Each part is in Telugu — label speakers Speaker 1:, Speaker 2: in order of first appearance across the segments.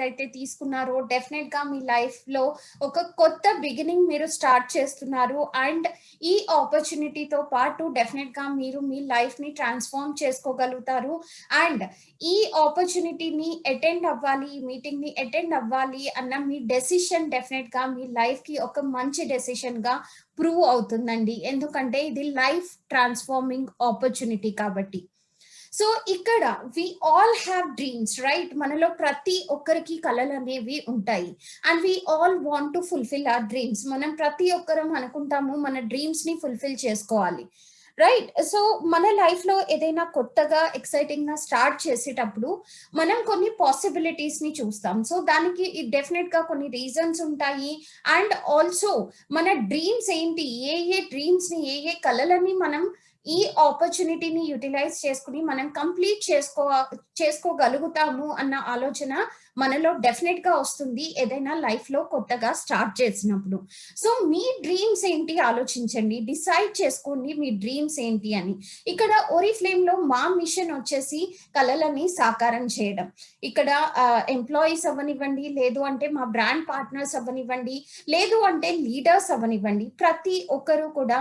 Speaker 1: మీరైతే తీసుకున్నారో డెఫినెట్ గా మీ లైఫ్ లో ఒక కొత్త బిగినింగ్ మీరు స్టార్ట్ చేస్తున్నారు. అండ్ ఈ ఆపర్చునిటీతో పాటు డెఫినెట్ గా మీరు మీ లైఫ్ ని ట్రాన్స్ఫార్మ్ చేసుకోగలుగుతారు. అండ్ ఈ ఆపర్చునిటీని అటెండ్ అవ్వాలి, ఈ మీటింగ్ ని అటెండ్ అవ్వాలి అన్న మీ డెసిషన్ డెఫినెట్ గా మీ లైఫ్ కి ఒక మంచి డెసిషన్ గా ప్రూవ్ అవుతుందండి. ఎందుకంటే ఇది లైఫ్ ట్రాన్స్ఫార్మింగ్ ఆపర్చునిటీ కాబట్టి. సో ఇక్కడ we all have dreams, right? మనలో ప్రతి ఒక్కరికి కలలు అనేవి ఉంటాయి. And we all want to fulfil our dreams. మనం ప్రతి ఒక్కరం అనుకుంటాము మన డ్రీమ్స్ ని ఫుల్ఫిల్ చేసుకోవాలి, రైట్? సో మన లైఫ్ లో ఏదైనా కొత్తగా ఎక్సైటింగ్ గా స్టార్ట్ చేసేటప్పుడు మనం కొన్ని పాసిబిలిటీస్ ని చూస్తాం. సో దానికి డెఫినెట్ గా కొన్ని రీజన్స్ ఉంటాయి. అండ్ ఆల్సో మన డ్రీమ్స్ ఏంటి, ఏ డ్రీమ్స్ ని, ఏ కలలని మనం ఈ ఆపర్చునిటీని యూటిలైజ్ చేసుకుని మనం కంప్లీట్ చేసుకోగలుగుతాము అన్న ఆలోచన మనలో డెఫినెట్ గా వస్తుంది ఏదైనా లైఫ్ లో కొత్తగా స్టార్ట్ చేసినప్పుడు. సో మీ డ్రీమ్స్ ఏంటి ఆలోచించండి, డిసైడ్ చేసుకోండి మీ డ్రీమ్స్ ఏంటి అని. ఇక్కడ ఓరిఫ్లేమ్ లో మా మిషన్ వచ్చేసి కలలని సాకారం చేయడం. ఇక్కడ ఎంప్లాయీస్ అవ్వనివ్వండి, లేదు అంటే మా బ్రాండ్ పార్ట్నర్స్ అవ్వనివ్వండి, లేదు అంటే లీడర్స్ అవ్వనివ్వండి, ప్రతి ఒక్కరు కూడా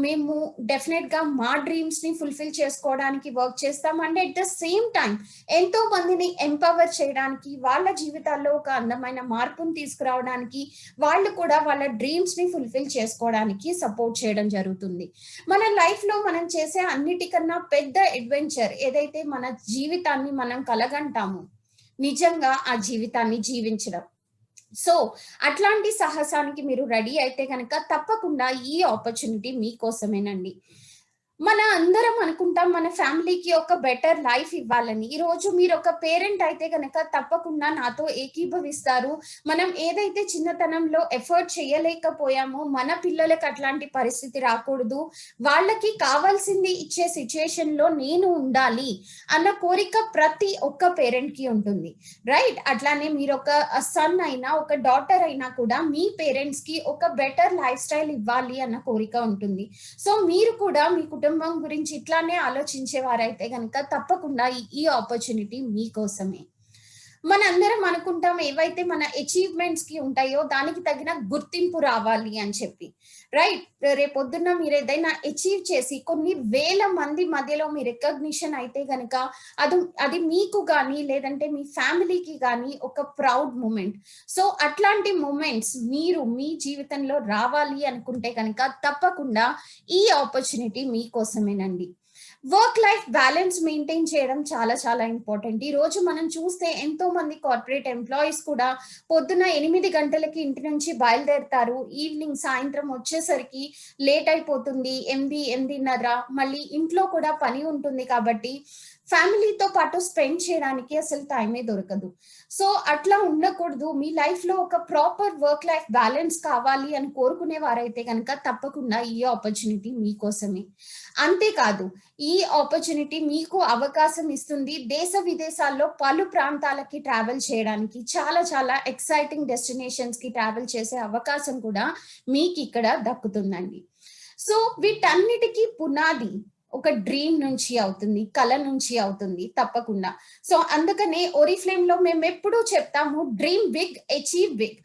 Speaker 1: మేము డెఫినెట్ గా మా డ్రీమ్స్ ని ఫుల్ఫిల్ చేసుకోవడానికి వర్క్ చేస్తాం. And at the same time ఎంతో మందిని ఎంపవర్ చేయడానికి, వాళ్ళ జీవితాల్లో ఒక అందమైన మార్పును తీసుకురావడానికి, వాళ్ళు కూడా వాళ్ళ డ్రీమ్స్ ని ఫుల్ఫిల్ చేసుకోవడానికి సపోర్ట్ చేయడం జరుగుతుంది. మన లైఫ్ లో మనం చేసే అన్నిటికన్నా పెద్ద అడ్వెంచర్ ఏదైతే మన జీవితాన్ని మనం కలగంటాము, నిజంగా ఆ జీవితాన్ని జీవించడం. సో అట్లాంటి సాహసానికి మీరు రెడీ అయితే కనుక తప్పకుండా ఈ ఆపర్చునిటీ మీకోసమేనండి. మన అందరం అనుకుంటాం మన ఫ్యామిలీకి ఒక బెటర్ లైఫ్ ఇవ్వాలని. ఈ రోజు మీరు ఒక పేరెంట్ అయితే గనక తప్పకుండా నాతో ఏకీభవిస్తారు. మనం ఏదైతే చిన్నతనంలో ఎఫర్ట్ చేయలేకపోయామో మన పిల్లలకు అట్లాంటి పరిస్థితి రాకూడదు, వాళ్ళకి కావాల్సింది ఇచ్చే సిచ్యుయేషన్ లో నేను ఉండాలి అన్న కోరిక ప్రతి ఒక్క పేరెంట్ కి ఉంటుంది, రైట్? అట్లానే మీరు ఒక సన్ అయినా ఒక డాటర్ అయినా కూడా మీ పేరెంట్స్ కి ఒక బెటర్ లైఫ్ స్టైల్ ఇవ్వాలి అన్న కోరిక ఉంటుంది. సో మీరు కూడా మీ కుటుంబం గురించి ఇట్లానే ఆలోచించేవారైతే గనక తప్పకుండా ఈ ఆపర్చునిటీ మీకోసమే. మనందరం అనుకుంటాం ఏవైతే మన అచీవ్మెంట్స్ కి ఉంటాయో దానికి తగిన గుర్తింపు రావాలి అని చెప్పి, రైట్? రేపొద్దున్న మీరు ఏదైనా అచీవ్ చేసి కొన్ని వేల మంది మధ్యలో మీ రికగ్నిషన్ అయితే గనక అది మీకు కానీ లేదంటే మీ ఫ్యామిలీకి కానీ ఒక ప్రౌడ్ మూమెంట్. సో అట్లాంటి మూమెంట్స్ మీరు మీ జీవితంలో రావాలి అనుకుంటే కనుక తప్పకుండా ఈ ఆపర్చునిటీ మీకోసమేనండి. వర్క్ లైఫ్ బ్యాలెన్స్ మెయింటైన్ చేయడం చాలా చాలా ఇంపార్టెంట్. ఈ రోజు మనం చూస్తే ఎంతో మంది కార్పొరేట్ ఎంప్లాయీస్ కూడా పొద్దున 8 గంటలకి ఇంటి నుంచి బయలుదేరుతారు, ఈవినింగ్ సాయంత్రం వచ్చేసరికి లేట్ అయిపోతుంది, 8:30. మళ్ళీ ఇంట్లో కూడా పని ఉంటుంది కాబట్టి ఫ్యామిలీతో పాటు స్పెండ్ చేయడానికి అసలు టైమే దొరకదు. సో అట్లా ఉండకూడదు. మీ లైఫ్ లో ఒక ప్రాపర్ వర్క్ లైఫ్ బ్యాలెన్స్ కావాలి అని కోరుకునే వారైతే కనుక తప్పకుండా ఈ ఆపర్చునిటీ మీకోసమే. అంతేకాదు ఈ ఆపర్చునిటీ మీకు అవకాశం ఇస్తుంది దేశ విదేశాల్లో పలు ప్రాంతాలకి ట్రావెల్ చేయడానికి, చాలా చాలా ఎక్సైటింగ్ డెస్టినేషన్స్ కి ట్రావెల్ చేసే అవకాశం కూడా మీకు ఇక్కడ దక్కుతుందండి. సో వీటన్నిటికీ పునాది ఒక డ్రీమ్ నుంచి అవుతుంది, కళ నుంచి అవుతుంది తప్పకుండా. సో అందుకనే ఓరిఫ్లేమ్ లో మేము ఎప్పుడూ చెప్తాము, డ్రీమ్ బిగ్, అచీవ్ బిగ్.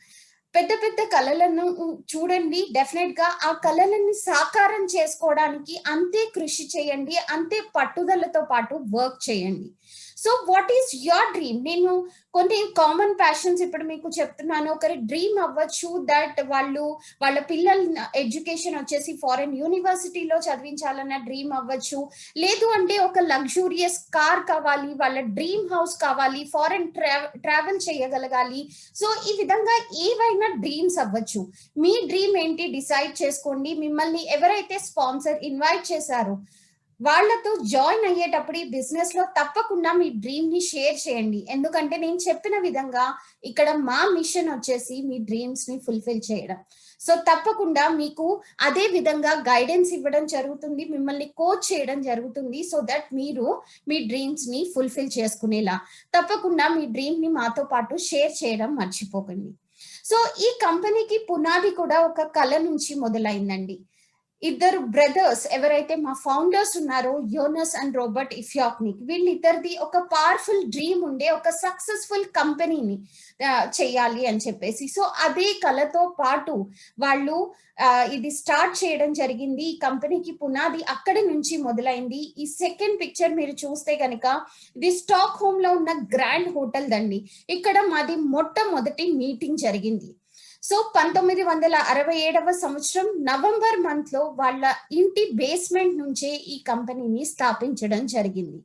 Speaker 1: పెద్ద పెద్ద కళలను చూడండి, డెఫినెట్ గా ఆ కళలని సాకారం చేసుకోవడానికి అంతే కృషి చేయండి, అంతే పట్టుదలతో పాటు వర్క్ చేయండి. So what is your dream? నేను కొన్ని కామన్ ప్యాషన్స్ ఇప్పుడు మీకు చెప్తున్నాను. ఒకరి డ్రీమ్ అవ్వచ్చు దట్ వాళ్ళ పిల్లల ఎడ్యుకేషన్ వచ్చేసి ఫారెన్ యూనివర్సిటీలో చదివించాలన్న డ్రీమ్ అవ్వచ్చు, లేదు అంటే ఒక లగ్జూరియస్ కార్ కావాలి, వాళ్ళ డ్రీమ్ హౌస్ కావాలి, ఫారెన్ ట్రావెల్ చేయగలగాలి. సో ఈ విధంగా ఏవైనా డ్రీమ్స్ అవ్వచ్చు. మీ డ్రీమ్ ఏంటి డిసైడ్ చేసుకోండి. మిమ్మల్ని ఎవరైతే స్పాన్సర్ ఇన్వైట్ చేశారో వాళ్ళతో జాయిన్ అయ్యేటప్పుడు ఈ బిజినెస్ లో తప్పకుండా మీ డ్రీమ్ ని షేర్ చేయండి. ఎందుకంటే నేను చెప్పిన విధంగా ఇక్కడ మా మిషన్ వచ్చేసి మీ డ్రీమ్స్ ని ఫుల్ఫిల్ చేయడం. సో తప్పకుండా మీకు అదే విధంగా గైడెన్స్ ఇవ్వడం జరుగుతుంది, మిమ్మల్ని కోచ్ చేయడం జరుగుతుంది. సో దట్ మీరు మీ డ్రీమ్స్ ని ఫుల్ఫిల్ చేసుకునేలా తప్పకుండా మీ డ్రీమ్ ని మాతో పాటు షేర్ చేయడం మర్చిపోకండి. సో ఈ కంపెనీకి పునాది కూడా ఒక కళ నుంచి మొదలైందండి. ఇద్దరు బ్రదర్స్ ఎవరైతే మా ఫౌండర్స్ ఉన్నారో యోనస్ అండ్ రాబర్ట్ ఇఫ్యాక్నిక్, వీళ్ళిద్దరిది ఒక పవర్ఫుల్ డ్రీమ్ ఉండే ఒక సక్సెస్ఫుల్ కంపెనీని చెయ్యాలి అని చెప్పేసి. సో అదే కళతో పాటు వాళ్ళు ఇది స్టార్ట్ చేయడం జరిగింది. ఈ కంపెనీకి పునాది అక్కడి నుంచి మొదలైంది. ఈ సెకండ్ పిక్చర్ మీరు చూస్తే కనుక ఇది స్టాక్ హోమ్ లో ఉన్న గ్రాండ్ హోటల్ దండి. ఇక్కడ మాది మొట్టమొదటి మీటింగ్ జరిగింది. సో 1967వ సంవత్సరం నవంబర్ మంత్ లో వాళ్ళ ఇంటి బేస్మెంట్ నుంచే ఈ కంపెనీని స్థాపించడం జరిగింది.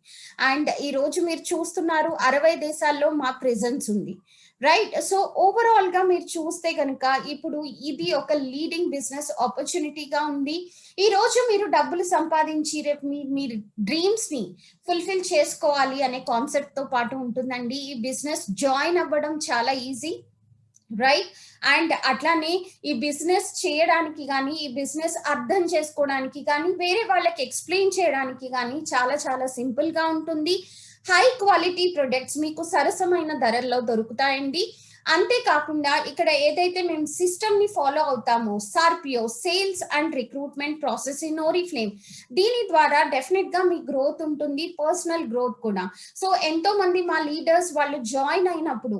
Speaker 1: అండ్ ఈ రోజు మీరు చూస్తున్నారు 60 దేశాల్లో మా ప్రెజెన్స్ ఉంది, రైట్. సో ఓవరాల్ గా మీరు చూస్తే కనుక ఇప్పుడు ఇది ఒక లీడింగ్ బిజినెస్ ఆపర్చునిటీగా ఉంది. ఈ రోజు మీరు డబ్బులు సంపాదించి రేపు మీ డ్రీమ్స్ ని ఫుల్ఫిల్ చేసుకోవాలి అనే కాన్సెప్ట్ తో పాటు ఉంటుందండి. ఈ బిజినెస్ జాయిన్ అవ్వడం చాలా ఈజీ, రైట్. అండ్ అట్లానే ఈ బిజినెస్ చేయడానికి కానీ, ఈ బిజినెస్ అర్థం చేసుకోవడానికి కానీ, వేరే వాళ్ళకి ఎక్స్ప్లెయిన్ చేయడానికి కానీ చాలా చాలా సింపుల్ గా ఉంటుంది. హై క్వాలిటీ ప్రొడక్ట్స్ మీకు సరసమైన ధరల్లో దొరుకుతాయండి. అంతేకాకుండా ఇక్కడ ఏదైతే మేము సిస్టమ్ ని ఫాలో అవుతామో, సార్పియో sales and recruitment process in Oriflame, దీని ద్వారా డెఫినెట్ గా మీ గ్రోత్ ఉంటుంది, పర్సనల్ గ్రోత్ కూడా. సో ఎంతో మంది మా లీడర్స్ వాళ్ళు జాయిన్ అయినప్పుడు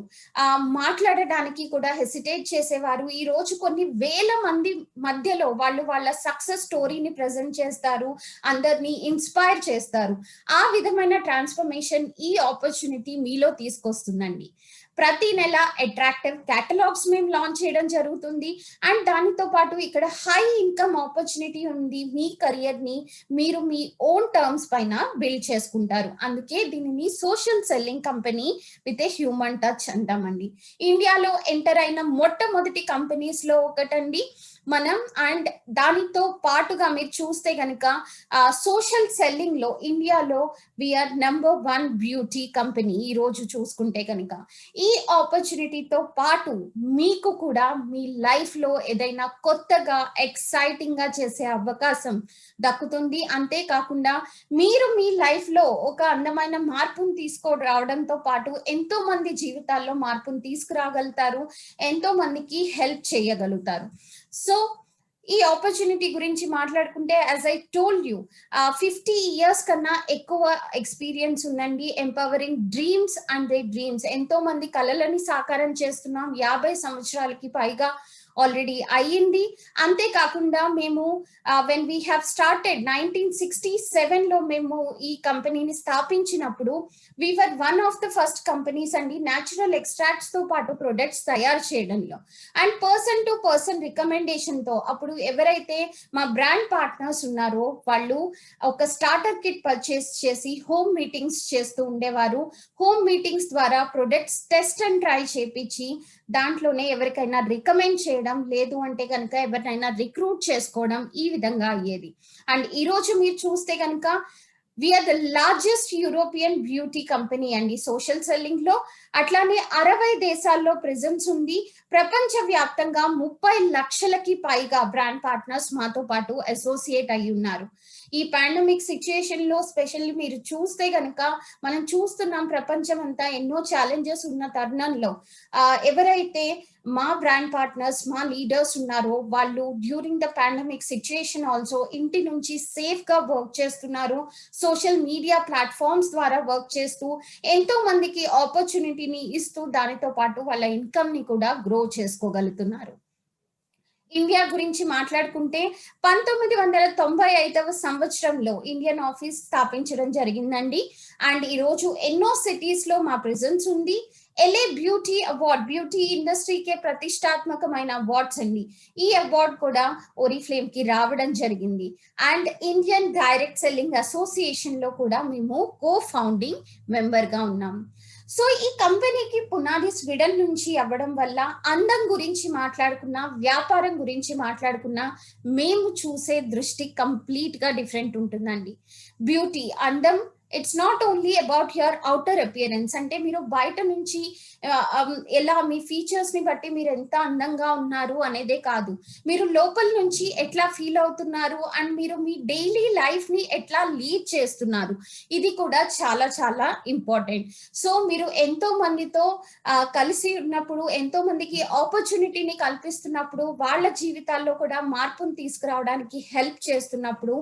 Speaker 1: మాట్లాడడానికి కూడా హెసిటేట్ చేసేవారు. ఈ రోజు కొన్ని వేల మంది మధ్యలో వాళ్ళు వాళ్ళ సక్సెస్ స్టోరీని ప్రెజెంట్ చేస్తారు, అందరినీ ఇన్స్పైర్ చేస్తారు. ఆ విధమైన ట్రాన్స్ఫర్మేషన్ ఈ ఆపర్చునిటీ మీలో తీసుకొస్తుందండి. ప్రతి నెల అట్రాక్టివ్ కేటలాగ్స్ మేము లాంచ్ చేయడం జరుగుతుంది. అండ్ దానితో పాటు ఇక్కడ హై ఇన్కమ్ ఆపర్చునిటీ ఉంది. మీ కెరియర్ ని మీరు మీ ఓన్ టర్మ్స్ పైన బిల్డ్ చేసుకుంటారు. అందుకే దీనిని social selling company with a human touch అంటామండి. ఇండియాలో ఎంటర్ అయిన మొట్టమొదటి కంపెనీస్ లో ఒకటండి మనం. అండ్ దానితో పాటుగా మీరు చూస్తే కనుక సోషల్ సెల్లింగ్ లో ఇండియాలో వీఆర్ నెంబర్ 1 బ్యూటీ కంపెనీ. ఈ రోజు చూసుకుంటే కనుక ఈ ఆపర్చునిటీతో పాటు మీకు కూడా మీ లైఫ్ లో ఏదైనా కొత్తగా ఎక్సైటింగ్ గా చేసే అవకాశం దక్కుతుంది. అంతేకాకుండా మీరు మీ లైఫ్ లో ఒక అందమైన మార్పును తీసుకురావడంతో పాటు ఎంతో మంది జీవితాల్లో మార్పును తీసుకురాగలుగుతారు, ఎంతో మందికి హెల్ప్ చేయగలుగుతారు. సో ఈ ఆపర్చునిటీ గురించి మాట్లాడుకుంటే, as I told you, 50 years కన్నా ఎక్కువ ఎక్స్పీరియన్స్ ఉందండి empowering dreams and they dreams. ఎంతో మంది కలలని సాకారం చేస్తున్నాం. 50 సంవత్సరాలకి పైగా ఆల్రెడీ అయ్యింది. అంతేకాకుండా మేము వెన్ వీ హ్యావ్ స్టార్టెడ్ 1967 లో మేము ఈ కంపెనీని స్థాపించినప్పుడు we are one of the first companies అండి న్యాచురల్ ఎక్స్ట్రాక్ట్స్ తో పాటు ప్రొడక్ట్స్ తయారు చేయడంలో. And person to person recommendation తో అప్పుడు ఎవరైతే మా బ్రాండ్ పార్ట్నర్స్ ఉన్నారో వాళ్ళు ఒక స్టార్టర్ కిట్ పర్చేస్ చేసి హోమ్ మీటింగ్స్ చేస్తూ ఉండేవారు. హోమ్ మీటింగ్స్ ద్వారా ప్రొడక్ట్స్ టెస్ట్ అండ్ ట్రై చేపించి దాంట్లోనే ఎవరికైనా రికమెండ్ చేయడం, లేదు అంటే కనుక ఎవరినైనా రిక్రూట్ చేసుకోవడం, ఈ విధంగా అయ్యేది. అండ్ ఈ రోజు మీరు చూస్తే కనుక we're the largest European beauty company అండి సోషల్ సెల్లింగ్ లో. అట్లానే 60 దేశాల్లో ప్రెజెన్స్ ఉంది. ప్రపంచ వ్యాప్తంగా 30 లక్షలకి పైగా బ్రాండ్ పార్ట్నర్స్ మాతో పాటు అసోసియేట్ అయి ఉన్నారు. ఈ పాండమిక్ సిచ్యుయేషన్ లో స్పెషల్లీ మీరు చూస్తే కనుక మనం చూస్తున్నాం ప్రపంచం అంతా ఎన్నో ఛాలెంజెస్ ఉన్న తరుణంలో ఎవరైతే మా బ్రాండ్ పార్ట్నర్స్, మా లీడర్స్ ఉన్నారో వాళ్ళు during the pandemic situation also ఇంటి నుంచి సేఫ్ గా వర్క్ చేస్తున్నారు. సోషల్ మీడియా ప్లాట్ఫామ్స్ ద్వారా వర్క్ చేస్తూ ఎంతో మందికి ఆపర్చునిటీని ఇస్తూ దానితో పాటు వాళ్ళ ఇన్కమ్ ని కూడా గ్రో చేసుకోగలుగుతున్నారు. ఇండియా గురించి మాట్లాడుకుంటే 1995వ సంవత్సరంలో ఇండియన్ ఆఫీస్ స్థాపించడం జరిగిందండి. అండ్ ఈ రోజు ఎన్నో సిటీస్ లో మా ప్రెజెన్స్ ఉంది. LA బ్యూటీ అవార్డ్, బ్యూటీ ఇండస్ట్రీకే ప్రతిష్టాత్మకమైన అవార్డ్స్ అండి. ఈ అవార్డ్ కూడా ఓరిఫ్లేమ్ కి రావడం జరిగింది. And Indian direct selling association లో కూడా మేము కో ఫౌండింగ్ మెంబర్ గా ఉన్నాం. సో ఈ కంపెనీకి పునాది స్వీడన్ నుంచి అవ్వడం వల్ల అందం గురించి మాట్లాడుకున్నా, వ్యాపారం గురించి మాట్లాడుకున్నా మేము చూసే దృష్టి కంప్లీట్ గా డిఫరెంట్ ఉంటుందండి. బ్యూటీ, అందం it's not only about your outer appearance. అంటే మీరు బయట నుంచి ఎలా మీ ఫీచర్స్ ని బట్టి మీరు ఎంత అందంగా ఉన్నారు అనేదే కాదు, మీరు లోపల నుంచి ఎట్లా ఫీల్ అవుతున్నారు అండ్ మీరు మీ డైలీ లైఫ్ ని ఎట్లా లీడ్ చేస్తున్నారు, ఇది కూడా చాలా చాలా ఇంపార్టెంట్. సో మీరు ఎంతో మందితో కలిసి ఉన్నప్పుడు, ఎంతో మందికి ఆపర్చునిటీని కల్పిస్తున్నప్పుడు, వాళ్ళ జీవితాల్లో కూడా మార్పును తీసుకురావడానికి హెల్ప్ చేస్తున్నప్పుడు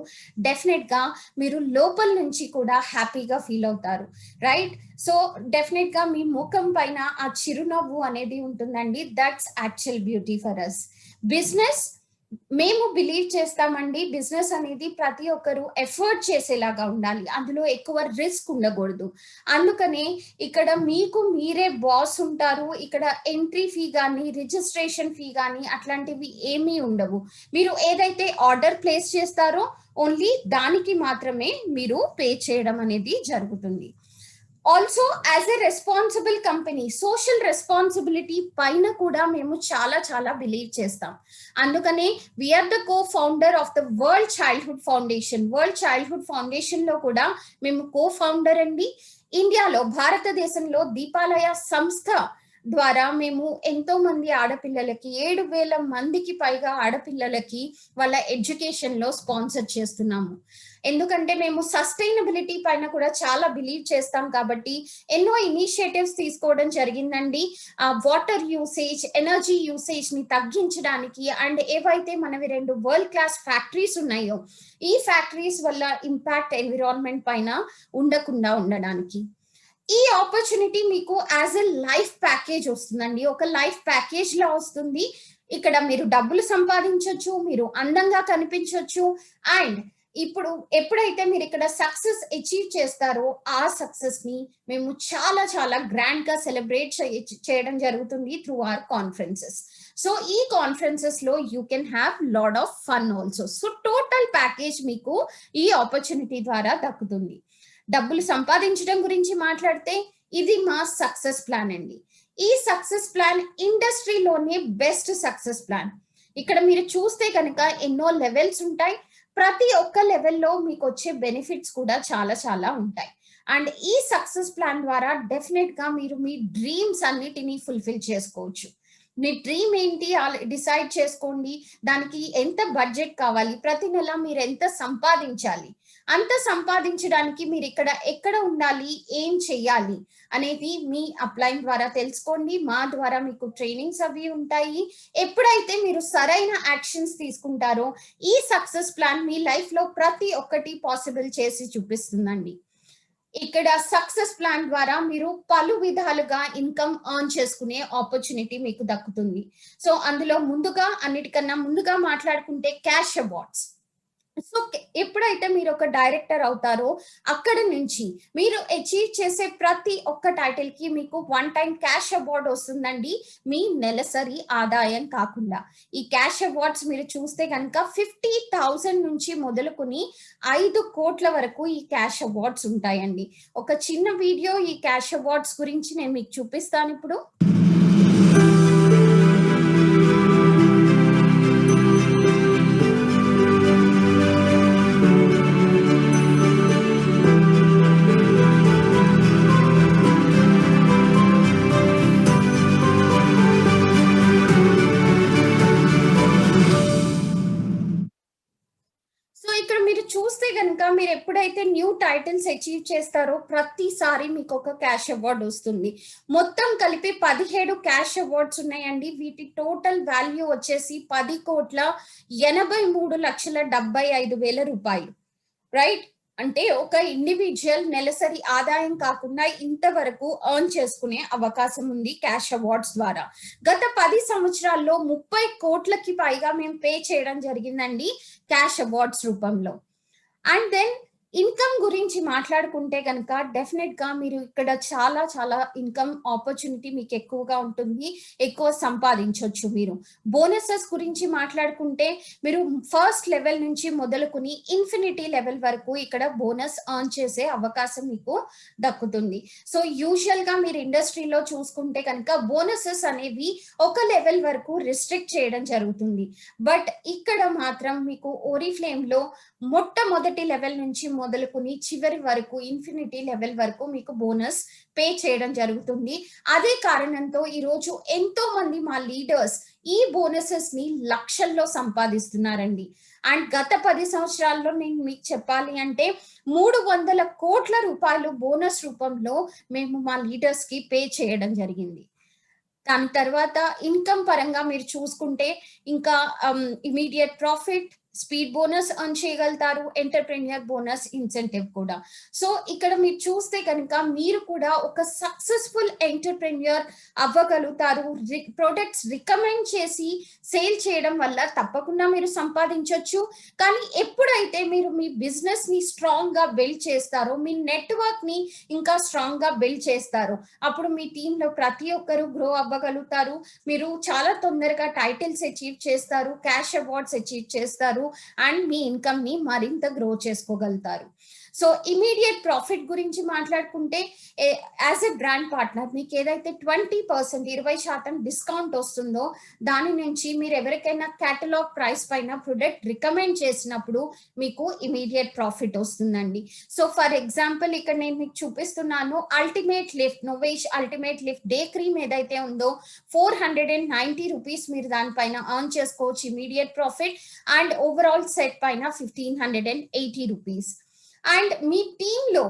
Speaker 1: డెఫినెట్ గా మీరు లోపల నుంచి కూడా హ్యాపీగా ఫీల్ అవుతారు, రైట్? సో డెఫినెట్ గా మీ ముఖం పైన ఆ చిరునవ్వు అనేది ఉంటుందండి. That's actual beauty for us. Business మేము బిలీవ్ చేస్తామండి, బిజినెస్ అనేది ప్రతి ఒక్కరు ఎఫర్ట్ చేసేలాగా ఉండాలి, అందులో ఎక్కువ రిస్క్ ఉండకూడదు. అందుకనే ఇక్కడ మీకు మీరే బాస్ ఉంటారు. ఇక్కడ ఎంట్రీ ఫీ కానీ రిజిస్ట్రేషన్ ఫీ కానీ అట్లాంటివి ఏమీ ఉండవు. మీరు ఏదైతే ఆర్డర్ ప్లేస్ చేస్తారో ఓన్లీ దానికి మాత్రమే మీరు పే చేయడం అనేది జరుగుతుంది. Also as a responsible company, social responsibility పైన కూడా మేము చాలా చాలా బిలీవ్ చేస్తాం. అందుకనే we're the co founder of the World Childhood Foundation. World Childhood Foundation లో కూడా మేము కో ఫౌండర్ అండి. ఇండియాలో, భారతదేశంలో దీపాలయ సంస్థ ద్వారా మేము ఎంతో మంది ఆడపిల్లలకి, 7,000 మందికి పైగా ఆడపిల్లలకి వాళ్ళ ఎడ్యుకేషన్ లో స్పాన్సర్ చేస్తున్నాము. ఎందుకంటే మేము సస్టైనబిలిటీ పైన కూడా చాలా బిలీవ్ చేస్తాం కాబట్టి ఎన్నో ఇనిషియేటివ్స్ తీసుకోవడం జరిగిందండి. వాటర్ యూసేజ్, ఎనర్జీ యూసేజ్ ని తగ్గించడానికి అండ్ ఏవైతే మనవి 2 వరల్డ్ క్లాస్ ఫ్యాక్టరీస్ ఉన్నాయో ఈ ఫ్యాక్టరీస్ వల్ల ఇంపాక్ట్ ఎన్విరాన్మెంట్ పైన ఉండకుండా ఉండడానికి. ఈ ఆపర్చునిటీ మీకు యాజ్ ఎ లైఫ్ ప్యాకేజ్ వస్తుందండి, ఒక లైఫ్ ప్యాకేజ్ లా వస్తుంది. ఇక్కడ మీరు డబ్బులు సంపాదించవచ్చు, మీరు అందంగా కనిపించవచ్చు అండ్ ఇప్పుడు ఎప్పుడైతే మీరు ఇక్కడ సక్సెస్ అచీవ్ చేస్తారో ఆ సక్సెస్ ని మేము చాలా చాలా గ్రాండ్ గా సెలబ్రేట్ చేయడం జరుగుతుంది త్రూ అవర్ కాన్ఫరెన్సెస్. సో ఈ కాన్ఫరెన్సెస్ లో you can have lot of fun also. So total package మీకు ఈ ఆపర్చునిటీ ద్వారా దక్కుతుంది. డబ్బులు సంపాదించడం గురించి మాట్లాడితే ఇది మా సక్సెస్ ప్లాన్ అండి. ఈ సక్సెస్ ప్లాన్ ఇండస్ట్రీలోనే బెస్ట్ సక్సెస్ ప్లాన్. ఇక్కడ మీరు చూస్తే కనుక ఎన్నో లెవెల్స్ ఉంటాయి, ప్రతి ఒక్క లెవెల్లో మీకు వచ్చే బెనిఫిట్స్ కూడా చాలా చాలా ఉంటాయి. అండ్ ఈ సక్సెస్ ప్లాన్ ద్వారా డెఫినెట్ గా మీరు మీ డ్రీమ్స్ అన్నిటినీ ఫుల్ఫిల్ చేసుకోవచ్చు. మీ డ్రీమ్ ఏంటి డిసైడ్ చేసుకోండి, దానికి ఎంత బడ్జెట్ కావాలి, ప్రతి నెల మీరు ఎంత సంపాదించాలి, అంత సంపాదించడానికి మీరు ఇక్కడ ఎక్కడ ఉండాలి, ఏం చెయ్యాలి అనేది మీ అప్లైన్ ద్వారా తెలుసుకోండి. మా ద్వారా మీకు ట్రైనింగ్స్ అవి ఉంటాయి. ఎప్పుడైతే మీరు సరైన యాక్షన్స్ తీసుకుంటారో ఈ సక్సెస్ ప్లాన్ మీ లైఫ్ లో ప్రతి ఒక్కటి పాసిబుల్ చేసి చూపిస్తుందండి. ఇక్కడ సక్సెస్ ప్లాన్ ద్వారా మీరు పలు విధాలుగా ఇన్కమ్ ఎర్న్ చేసుకునే ఆపర్చునిటీ మీకు దక్కుతుంది. సో అందులో అన్నిటికన్నా ముందుగా మాట్లాడుకుంటే క్యాష్ అవార్డ్స్. సో ఎప్పుడైతే మీరు ఒక డైరెక్టర్ అవుతారో అక్కడ నుంచి మీరు అచీవ్ చేసే ప్రతి ఒక్క టైటిల్ కి మీకు 1 టైం క్యాష్ అవార్డ్ వస్తుందండి, మీ నెలసరి ఆదాయం కాకుండా. ఈ క్యాష్ అవార్డ్స్ మీరు చూస్తే కనుక 50,000 నుంచి మొదలుకొని 5 కోట్ల వరకు ఈ క్యాష్ అవార్డ్స్ ఉంటాయండి. ఒక చిన్న వీడియో ఈ క్యాష్ అవార్డ్స్ గురించి నేను మీకు చూపిస్తాను ఇప్పుడు. చూస్తే గనుక మీరు ఎప్పుడైతే న్యూ టైటిల్స్ అచీవ్ చేస్తారో ప్రతిసారి మీకు ఒక క్యాష్ అవార్డ్ వస్తుంది. మొత్తం కలిపి 17 క్యాష్ అవార్డ్స్ ఉన్నాయండి. వీటి టోటల్ వాల్యూ వచ్చేసి 10,83,75,000 రూపాయలు, రైట్? అంటే ఒక ఇండివిజువల్ నెలసరి ఆదాయం కాకుండా ఇంతవరకు ఎర్న్ చేసుకునే అవకాశం ఉంది క్యాష్ అవార్డ్స్ ద్వారా. గత 10 సంవత్సరాల్లో 30 కోట్లకి పైగా మేము పే చేయడం జరిగిందండి క్యాష్ అవార్డ్స్ రూపంలో. అండ్ దెన్ ఇన్కమ్ గురించి మాట్లాడుకుంటే కనుక డెఫినెట్ గా మీరు ఇక్కడ చాలా చాలా ఇన్కమ్ ఆపర్చునిటీ మీకు ఎక్కువగా ఉంటుంది, ఎక్కువ సంపాదించవచ్చు. మీరు బోనసెస్ గురించి మాట్లాడుకుంటే మీరు ఫస్ట్ లెవెల్ నుంచి మొదలుకొని ఇన్ఫినిటీ లెవెల్ వరకు ఇక్కడ బోనస్ ఎర్న్ చేసే అవకాశం మీకు దక్కుతుంది. సో యూజువల్ గా మీరు ఇండస్ట్రీలో చూసుకుంటే కనుక బోనసెస్ అనేవి ఒక లెవెల్ వరకు రిస్ట్రిక్ట్ చేయడం జరుగుతుంది. బట్ ఇక్కడ మాత్రం మీకు ఓరిఫ్లేమ్ లో మొట్టమొదటి లెవెల్ నుంచి మొదలుకొని చివరి వరకు ఇన్ఫినిటీ లెవెల్ వరకు మీకు బోనస్ పే చేయడం జరుగుతుంది. అదే కారణంతో ఈరోజు ఎంతో మంది మా లీడర్స్ ఈ బోనసెస్ ని లక్షల్లో సంపాదిస్తున్నారండి. అండ్ గత 10 సంవత్సరాల్లో నేను మీకు చెప్పాలి అంటే 300 కోట్ల రూపాయలు బోనస్ రూపంలో మేము మా లీడర్స్ కి పే చేయడం జరిగింది. దాని తర్వాత ఇన్కమ్ పరంగా మీరు చూసుకుంటే ఇంకా immediate profit, speed bonus earn చేయగలుగుతారు, ఎంటర్‌ప్రెన్యూర్ బోనస్, ఇన్సెంటివ్ కూడా. సో ఇక్కడ మీరు చూస్తే కనుక మీరు కూడా ఒక సక్సెస్‌ఫుల్ ఎంటర్‌ప్రెన్యూర్ అవ్వగలుగుతారు. ప్రొడక్ట్స్ రికమెండ్ చేసి సేల్ చేయడం వల్ల తప్పకుండా మీరు సంపాదించొచ్చు. కానీ ఎప్పుడైతే మీరు మీ బిజినెస్‌ని స్ట్రాంగ్‌గా బిల్డ్ చేస్తారో, మీ నెట్‌వర్క్‌ని ఇంకా స్ట్రాంగ్‌గా బిల్డ్ చేస్తారో, అప్పుడు మీ టీమ్‌లో ప్రతి ఒక్కరు గ్రో అవ్వగలుగుతారు. మీరు చాలా తొందరగా టైటిల్స్ అచీవ్ చేస్తారు, క్యాష్ అవార్డ్స్ అచీవ్ చేస్తారు అండ్ మీ ఇన్కమ్ ని మరింత గ్రో చేసుకోగలుగుతారు. సో ఇమీడియట్ ప్రాఫిట్ గురించి మాట్లాడుకుంటే యాజ్ ఎ బ్రాండ్ పార్ట్నర్ మీకు ఏదైతే 20% 20% డిస్కౌంట్ వస్తుందో దాని నుంచి మీరు ఎవరికైనా కేటలాగ్ ప్రైస్ పైన ప్రొడక్ట్ రికమెండ్ చేసినప్పుడు మీకు ఇమీడియట్ ప్రాఫిట్ వస్తుందండి. సో ఫర్ ఎగ్జాంపుల్ ఇక్కడ నేను మీకు చూపిస్తున్నాను ultimate lift, NovAge ultimate lift day cream ఏదైతే ఉందో 490 రూపీస్ మీరు దానిపైన ఎర్న్ చేసుకోవచ్చు immediate profit and overall set పైన 1580 రూపీస్. అండ్ మీ టీంలో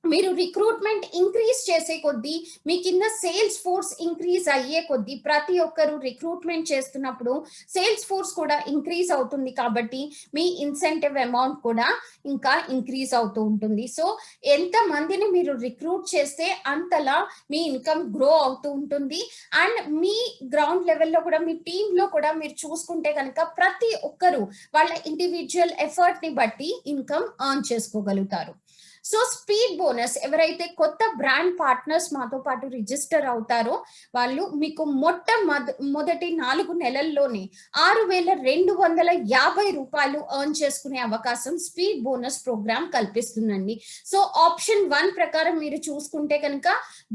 Speaker 1: మీరు రిక్రూట్మెంట్ ఇంక్రీజ్ చేసే కొద్దీ మీ కింద సేల్స్ ఫోర్స్ ఇంక్రీజ్ అయ్యే కొద్దీ ప్రతి ఒక్కరు రిక్రూట్మెంట్ చేస్తున్నప్పుడు సేల్స్ ఫోర్స్ కూడా ఇంక్రీజ్ అవుతుంది కాబట్టి మీ ఇన్సెంటివ్ అమౌంట్ కూడా ఇంకా ఇంక్రీజ్ అవుతూ ఉంటుంది. సో ఎంత మందిని మీరు రిక్రూట్ చేస్తే అంతలా మీ ఇన్కమ్ గ్రో అవుతూ ఉంటుంది. అండ్ మీ గ్రౌండ్ లెవెల్లో కూడా మీ టీంలో కూడా మీరు చూసుకుంటే కనుక ప్రతి ఒక్కరు వాళ్ళ ఇండివిజువల్ ఎఫర్ట్ ని బట్టి ఇన్కమ్ ఎర్న్ చేసుకోగలుగుతారు. సో స్పీడ్ బోనస్ ఎవరైతే కొత్త బ్రాండ్ పార్ట్నర్స్ మాతో పాటు రిజిస్టర్ అవుతారో వాళ్ళు మీకు మొదటి 4 నెలల్లోనే 6,250 రూపాయలు ఎర్న్ చేసుకునే అవకాశం స్పీడ్ బోనస్ ప్రోగ్రామ్ కల్పిస్తుందండి. సో ఆప్షన్ 1 ప్రకారం మీరు చూసుకుంటే కనుక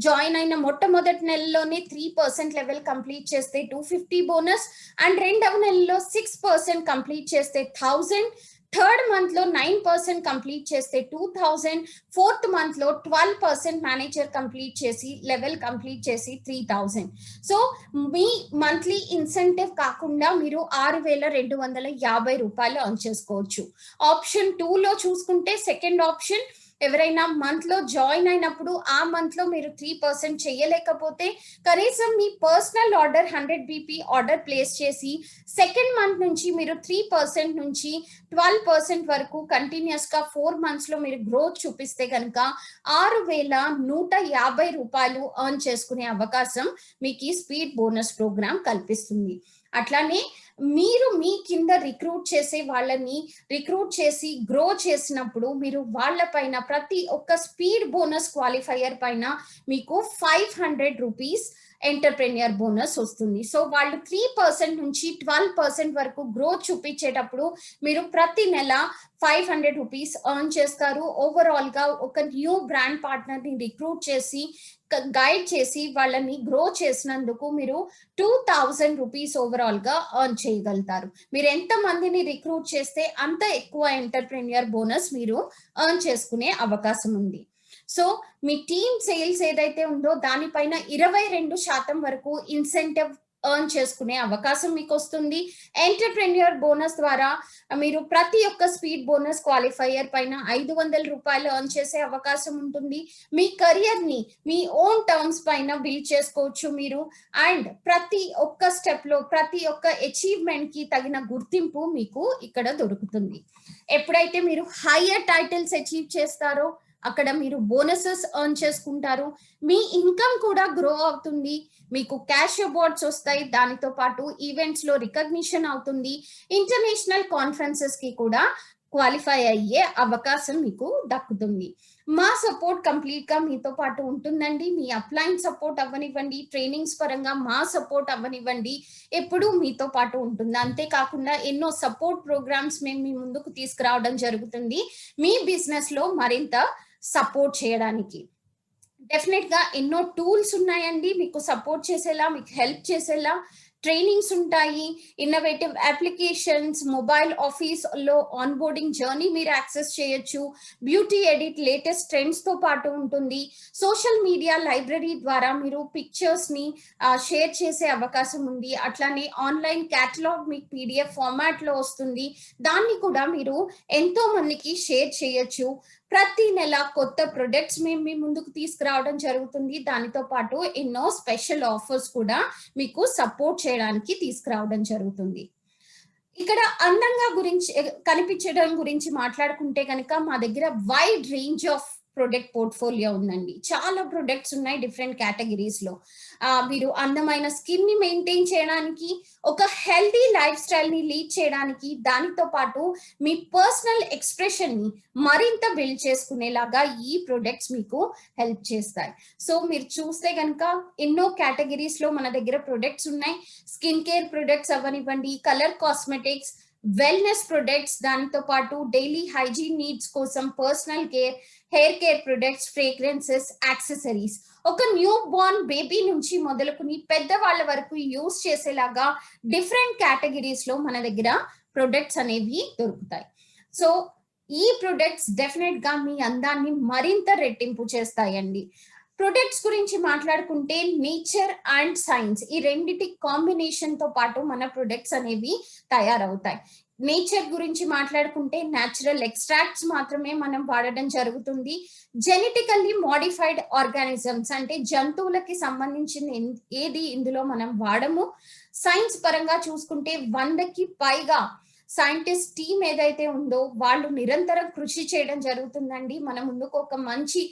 Speaker 1: జాయిన్ అయిన మొట్టమొదటి నెలలోనే 3% లెవెల్ కంప్లీట్ చేస్తే 250 బోనస్ అండ్ రెండవ నెలలో 6% కంప్లీట్ చేస్తే 1000, థర్డ్ మంత్ లో 9% కంప్లీట్ చేస్తే 2000, ఫోర్త్ మంత్ లో 12% మేనేజర్ కంప్లీట్ చేసి లెవెల్ కంప్లీట్ చేసి 3000. సో మీ మంత్లీ ఇన్సెంటివ్ కాకుండా మీరు 6,250 రూపాయలు ఎర్న్ చేసుకోవచ్చు. ఆప్షన్ 2 లో చూసుకుంటే సెకండ్ ఆప్షన్ ఎవరైనా మంత్ లో జాయిన్ అయినప్పుడు ఆ మంత్ లో మీరు 3% చేయలేకపోతే కనీసం మీ personal order 100 BP order place చేసి సెకండ్ మంత్ నుంచి మీరు 3% నుంచి 12% వరకు కంటిన్యూస్ గా 4 మంత్స్ లో మీరు గ్రోత్ చూపిస్తే కనుక 6,150 రూపాయలు ఎర్న్ చేసుకునే అవకాశం మీకు ఈ స్పీడ్ బోనస్ ప్రోగ్రామ్ కల్పిస్తుంది. అట్లానే మీరు మీ కింద రిక్రూట్ చేసే వాళ్ళని రిక్రూట్ చేసి గ్రో చేసినప్పుడు మీరు వాళ్ళ పైన ప్రతి ఒక్క స్పీడ్ బోనస్ క్వాలిఫైయర్ పైన మీకు 500 రూపీస్ ఎంటర్‌ప్రెన్యూర్ బోనస్ వస్తుంది. సో వాళ్ళు 3% నుంచి 12% వరకు గ్రోత్ చూపించేటప్పుడు మీరు ప్రతి నెల 500 రూపీస్ ఎర్న్ చేస్తారు. ఓవరాల్ గా ఒక న్యూ బ్రాండ్ పార్ట్నర్ ని రిక్రూట్ చేసి గైడ్ చేసి వాళ్ళని గ్రో చేసినందుకు మీరు 2000 రూపీస్ ఓవరాల్ గా ఎర్న్ చేయగలుగుతారు. మీరు ఎంత మందిని రిక్రూట్ చేస్తే అంత ఎక్కువ ఎంటర్‌ప్రెన్యూర్ బోనస్ మీరు ఎర్న్ చేసుకునే అవకాశం ఉంది. సో మీ టీమ్ సేల్స్ ఏదైతే ఉందో దానిపైన 22% వరకు ఇన్సెంటివ్ ఎర్న్ చేసుకునే అవకాశం మీకు వస్తుంది. ఎంటర్‌ప్రెన్యూర్ బోనస్ ద్వారా మీరు ప్రతి ఒక్క స్పీడ్ బోనస్ క్వాలిఫైయర్ పైన 500 రూపాయలు ఎర్న్ చేసే అవకాశం ఉంటుంది. మీ కెరియర్ ని మీ ఓన్ టర్మ్స్ పైన బిల్డ్ చేసుకోవచ్చు మీరు. అండ్ ప్రతి ఒక్క స్టెప్ లో ప్రతి ఒక్క అచీవ్మెంట్ కి తగిన గుర్తింపు మీకు ఇక్కడ దొరుకుతుంది. ఎప్పుడైతే మీరు హైయర్ టైటిల్స్ అచీవ్ చేస్తారో అక్కడ మీరు బోనసెస్ ఎర్న్ చేసుకుంటారు. మీ ఇన్కమ్ కూడా గ్రో అవుతుంది. మీకు క్యాష్ అవార్డ్స్ వస్తాయి. దానితో పాటు ఈవెంట్స్ లో రికగ్నిషన్ అవుతుంది. ఇంటర్నేషనల్ కాన్ఫరెన్సెస్ కి కూడా క్వాలిఫై అయ్యే అవకాశం మీకు దక్కుతుంది. మా సపోర్ట్ కంప్లీట్ గా మీతో పాటు ఉంటుందండి. మీ అప్లైన్ సపోర్ట్ అవ్వనివ్వండి, ట్రైనింగ్స్ పరంగా మా సపోర్ట్ అవ్వనివ్వండి, ఎప్పుడూ మీతో పాటు ఉంటుంది. అంతేకాకుండా ఎన్నో సపోర్ట్ ప్రోగ్రామ్స్ మేము మీ ముందుకు తీసుకురావడం జరుగుతుంది మీ బిజినెస్ లో మరింత సపోర్ట్ చేయడానికి. డెఫినెట్ గా ఎన్నో టూల్స్ ఉన్నాయండి మీకు సపోర్ట్ చేసేలా, మీకు హెల్ప్ చేసేలా. ట్రైనింగ్స్ ఉంటాయి, ఇన్నోవేటివ్ అప్లికేషన్స్, మొబైల్ ఆఫీస్లో ఆన్బోర్డింగ్ జర్నీ మీరు యాక్సెస్ చేయొచ్చు, బ్యూటీ ఎడిట్ లేటెస్ట్ ట్రెండ్స్తో పాటు ఉంటుంది. సోషల్ మీడియా లైబ్రరీ ద్వారా మీరు పిక్చర్స్ని షేర్ చేసే అవకాశం ఉంది. అట్లానే ఆన్లైన్ క్యాటలాగ్ మీకు పీడిఎఫ్ ఫార్మాట్లో వస్తుంది, దాన్ని కూడా మీరు ఎంతో మందికి షేర్ చేయొచ్చు. ప్రతి నెల కొత్త ప్రొడక్ట్స్ మేము మీ ముందుకు తీసుకురావడం జరుగుతుంది. దానితో పాటు ఎన్నో స్పెషల్ ఆఫర్స్ కూడా మీకు సపోర్ట్ చేయడానికి తీసుకురావడం జరుగుతుంది. ఇక్కడ అందంగా కనిపించడం గురించి మాట్లాడుకుంటే కనుక మా దగ్గర wide range of product portfolio ఉందండి. చాలా ప్రొడక్ట్స్ ఉన్నాయి డిఫరెంట్ కేటగిరీస్ లో. మీరు అందమైన స్కిన్ ని మెయింటైన్ చేయడానికి, ఒక హెల్తీ లైఫ్ స్టైల్ ని లీడ్ చేయడానికి, దానితో పాటు మీ పర్సనల్ ఎక్స్ప్రెషన్ ని మరింత బిల్డ్ చేసుకునేలాగా ఈ ప్రొడక్ట్స్ మీకు హెల్ప్ చేస్తాయి. సో మీరు చూస్తే కనుక ఎన్నో కేటగిరీస్ లో మన దగ్గర ప్రొడక్ట్స్ ఉన్నాయి. స్కిన్ కేర్ ప్రొడక్ట్స్ అవ్వనివ్వండి, కలర్ కాస్మెటిక్స్, వెల్నెస్ ప్రొడక్ట్స్, దానితో పాటు డైలీ హైజీన్ నీడ్స్ కోసం personal care, hair care products, fragrances, accessories, ఒక న్యూ బోర్న్ బేబీ నుంచి మొదలుకుని పెద్దవాళ్ళ వరకు యూజ్ చేసేలాగా డిఫరెంట్ కేటగిరీస్ లో మన దగ్గర ప్రొడక్ట్స్ అనేవి దొరుకుతాయి. సో ఈ ప్రొడక్ట్స్ డెఫినెట్ గా మీ అందాన్ని మరింత రెట్టింపు చేస్తాయండి. ప్రొడక్ట్స్ గురించి మాట్లాడుకుంటే నేచర్ అండ్ సైన్స్, ఈ రెండిటి కాంబినేషన్ తో పాటు మన ప్రొడక్ట్స్ అనేవి తయారవుతాయి. నేచర్ గురించి మాట్లాడుకుంటే న్యాచురల్ ఎక్స్ట్రాక్ట్స్ మాత్రమే మనం వాడడం జరుగుతుంది. జెనెటికల్లీ మోడిఫైడ్ ఆర్గానిజమ్స్ అంటే జంతువులకి సంబంధించిన ఏది ఇందులో మనం వాడము. సైన్స్ పరంగా చూసుకుంటే 100కి పైగా సైంటిస్ట్ టీమ్ ఏదైతే ఉందో వాళ్ళు నిరంతరం కృషి చేయడం జరుగుతుందండి మన ముందుకు ఒక మంచి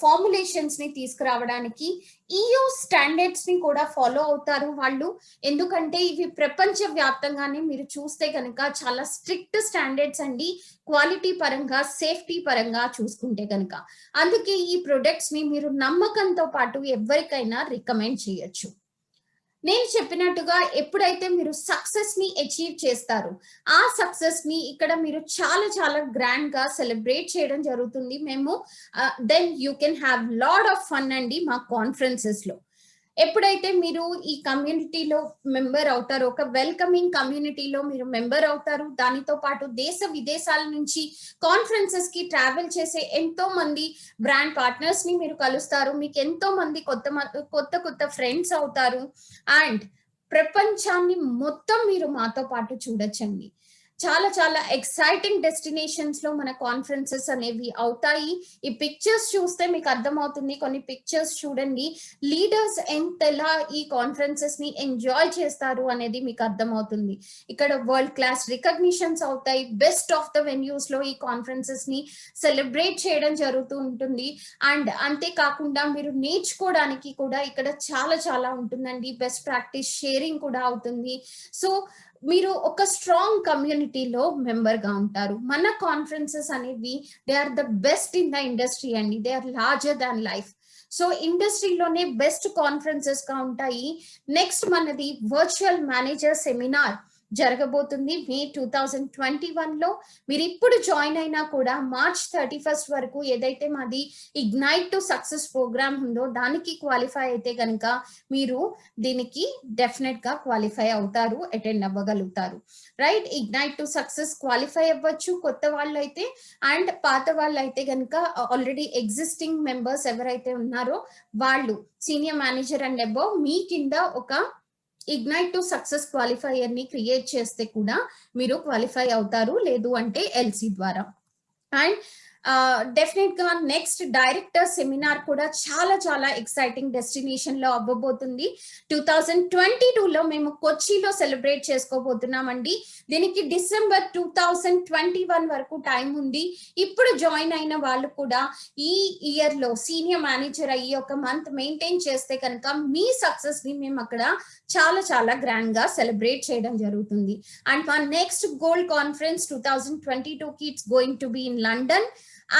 Speaker 1: ఫార్ములేషన్స్ ని తీసుకురావడానికి. EU స్టాండర్డ్స్ ని కూడా ఫాలో అవుతారు వాళ్ళు, ఎందుకంటే ఇవి ప్రపంచ వ్యాప్తంగానే మీరు చూస్తే కనుక చాలా స్ట్రిక్ట్ స్టాండర్డ్స్ అండి, క్వాలిటీ పరంగా, సేఫ్టీ పరంగా చూసుకుంటే కనుక. అందుకే ఈ ప్రొడక్ట్స్ ని మీరు నమ్మకంతో పాటు ఎవరికైనా రికమెండ్ చేయొచ్చు. నేను చెప్పినట్టుగా ఎప్పుడైతే మీరు సక్సెస్ ని అచీవ్ చేస్తారో ఆ సక్సెస్ ని ఇక్కడ మీరు చాలా చాలా గ్రాండ్ గా సెలబ్రేట్ చేయడం జరుగుతుంది. మేము then you can have lot of fun అండి మా కాన్ఫరెన్సెస్ లో. ఎప్పుడైతే మీరు ఈ కమ్యూనిటీలో మెంబర్ అవుతారో, ఒక వెల్కమింగ్ కమ్యూనిటీలో మీరు మెంబర్ అవుతారు, దానితో పాటు దేశ విదేశాల నుంచి కాన్ఫరెన్సెస్ కి ట్రావెల్ చేసే ఎంతో మంది బ్రాండ్ పార్ట్నర్స్ ని మీరు కలుస్తారు, మీకు ఎంతో మంది కొత్త ఫ్రెండ్స్ అవుతారు, అండ్ ప్రపంచాన్ని మొత్తం మీరు మాతో పాటు చూడొచ్చండి. చాలా చాలా ఎక్సైటింగ్ డెస్టినేషన్స్ లో మన కాన్ఫరెన్సెస్ అనేవి అవుతాయి. ఈ పిక్చర్స్ చూస్తే మీకు అర్థమవుతుంది, కొన్ని పిక్చర్స్ చూడండి, లీడర్స్ ఎంతలా ఈ కాన్ఫరెన్సెస్ ని ఎంజాయ్ చేస్తారు అనేది మీకు అర్థమవుతుంది. ఇక్కడ వరల్డ్ క్లాస్ రికగ్నిషన్స్ అవుతాయి, బెస్ట్ ఆఫ్ ద వెన్యూస్ లో ఈ కాన్ఫరెన్సెస్ ని సెలబ్రేట్ చేయడం జరుగుతూ ఉంటుంది. అండ్ అంతేకాకుండా మీరు నేర్చుకోవడానికి కూడా ఇక్కడ చాలా చాలా ఉంటుందండి, బెస్ట్ ప్రాక్టీస్ షేరింగ్ కూడా అవుతుంది. సో మీరు ఒక స్ట్రాంగ్ కమ్యూనిటీలో మెంబర్ గా ఉంటారు. మన కాన్ఫరెన్సెస్ అనేవి they are the best in the industry అండి, they are larger than life. So ఇండస్ట్రీలోనే బెస్ట్ కాన్ఫరెన్సెస్ గా ఉంటాయి. నెక్స్ట్ మనది వర్చువల్ మేనేజర్ సెమినార్ జరగబోతుంది మే 2021 లో. మీరు ఇప్పుడు జాయిన్ అయినా కూడా March 31 వరకు ఏదైతే మాది ఇగ్నైట్ టు సక్సెస్ ప్రోగ్రామ్ ఉందో దానికి క్వాలిఫై అయితే కనుక మీరు దీనికి డెఫినెట్ గా క్వాలిఫై అవుతారు, అటెండ్ అవ్వగలుగుతారు. Right, ignite to success qualify అవ్వచ్చు కొత్త వాళ్ళు అయితే, అండ్ పాత వాళ్ళు అయితే కనుక ఆల్రెడీ ఎగ్జిస్టింగ్ మెంబర్స్ ఎవరైతే ఉన్నారో వాళ్ళు సీనియర్ మేనేజర్ అండ్ అబోవ్ మీ కింద ఒక ఇగ్నైట్ టు సక్సెస్ క్వాలిఫైయర్ ని క్రియేట్ చేస్తే కూడా మీరు క్వాలిఫై అవుతారు, లేదు అంటే LC ద్వారా. అండ్ డెఫినెట్ గా నెక్స్ట్ డైరెక్టర్ సెమినార్ కూడా చాలా చాలా ఎక్సైటింగ్ డెస్టినేషన్ లో అవ్వబోతుంది. 2022 లో మేము కొచ్చిలో సెలబ్రేట్ చేసుకోబోతున్నామండి. దీనికి December 2021 వరకు టైం ఉంది. ఇప్పుడు జాయిన్ అయిన వాళ్ళు కూడా ఈ ఇయర్ లో సీనియర్ మేనేజర్ అయ్యి ఒక మంత్ మెయింటైన్ చేస్తే కనుక మీ సక్సెస్ ని మేము అక్కడ చాలా చాలా గ్రాండ్ గా సెలబ్రేట్ చేయడం జరుగుతుంది. అండ్ మా నెక్స్ట్ గోల్డ్ కాన్ఫరెన్స్ 2022 కి it's going to be in London.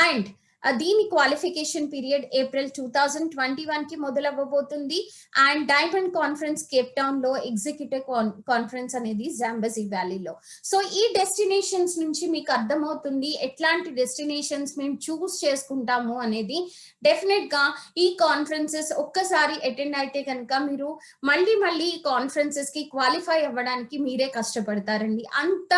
Speaker 1: And దీని క్వాలిఫికేషన్ పీరియడ్ ఏప్రిల్ 2021 కి మొదలవ్వబోతుంది. And diamond conference Cape Town లో, ఎగ్జిక్యూటివ్ కాన్ఫరెన్స్ అనేది జాంబసీ వ్యాలీలో. సో ఈ డెస్టినేషన్స్ నుంచి మీకు అర్థమవుతుంది ఎట్లాంటి డెస్టినేషన్స్ మేము చూస్ చేసుకుంటాము అనేది. డెఫినెట్ గా ఈ కాన్ఫరెన్సెస్ ఒక్కసారి అటెండ్ అయితే కనుక మీరు మళ్ళీ మళ్ళీ ఈ కాన్ఫరెన్సెస్ కి క్వాలిఫై అవ్వడానికి మీరే కష్టపడతారండి. అంత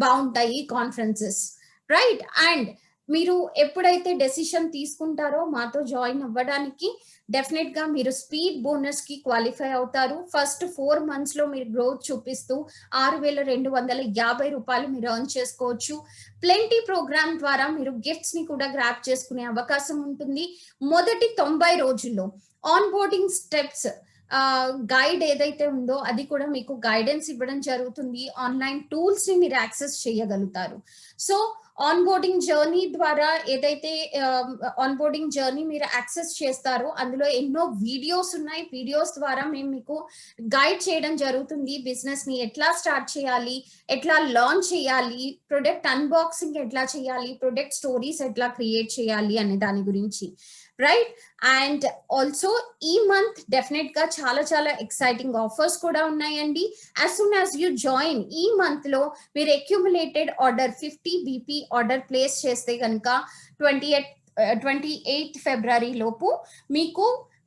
Speaker 1: బాగుంటాయి ఈ కాన్ఫరెన్సెస్, రైట్? అండ్ మీరు ఎప్పుడైతే డెసిషన్ తీసుకుంటారో మాతో జాయిన్ అవ్వడానికి, డెఫినెట్ గా మీరు స్పీడ్ బోనస్ కి క్వాలిఫై అవుతారు. ఫస్ట్ 4 months లో మీరు గ్రోత్ చూపిస్తూ 6,250 రూపాయలు మీరు ఎర్న్ చేసుకోవచ్చు. ప్లెంటీ ప్రోగ్రామ్ ద్వారా మీరు గిఫ్ట్స్ ని కూడా గ్రాప్ చేసుకునే అవకాశం ఉంటుంది. మొదటి 90 రోజుల్లో ఆన్ బోర్డింగ్ స్టెప్స్ గైడ్ ఏదైతే ఉందో అది కూడా మీకు గైడెన్స్ ఇవ్వడం జరుగుతుంది. ఆన్లైన్ టూల్స్ ని మీరు యాక్సెస్ చేయగలుగుతారు. సో ఆన్ బోర్డింగ్ జర్నీ ద్వారా ఏదైతే ఆన్ బోర్డింగ్ జర్నీ మీరు యాక్సెస్ చేస్తారో అందులో ఎన్నో వీడియోస్ ఉన్నాయి. వీడియోస్ ద్వారా మేము మీకు గైడ్ చేయడం జరుగుతుంది. బిజినెస్ ని ఎట్లా స్టార్ట్ చేయాలి, ఎట్లా లాంచ్ చేయాలి, ప్రొడక్ట్ అన్బాక్సింగ్ ఎట్లా చేయాలి, ప్రొడక్ట్ స్టోరీస్ ఎట్లా క్రియేట్ చేయాలి అనే దాని గురించి, రైట్? అండ్ ఆల్సో ఈ మంత్ డెఫినెట్ గా చాలా చాలా ఎక్సైటింగ్ ఆఫర్స్ కూడా ఉన్నాయండి. As soon as you join ఈ మంత్ లో మీరు accumulated order 50 BP order place చేస్తే కనుక 28 ఫిబ్రవరి లోపు మీకు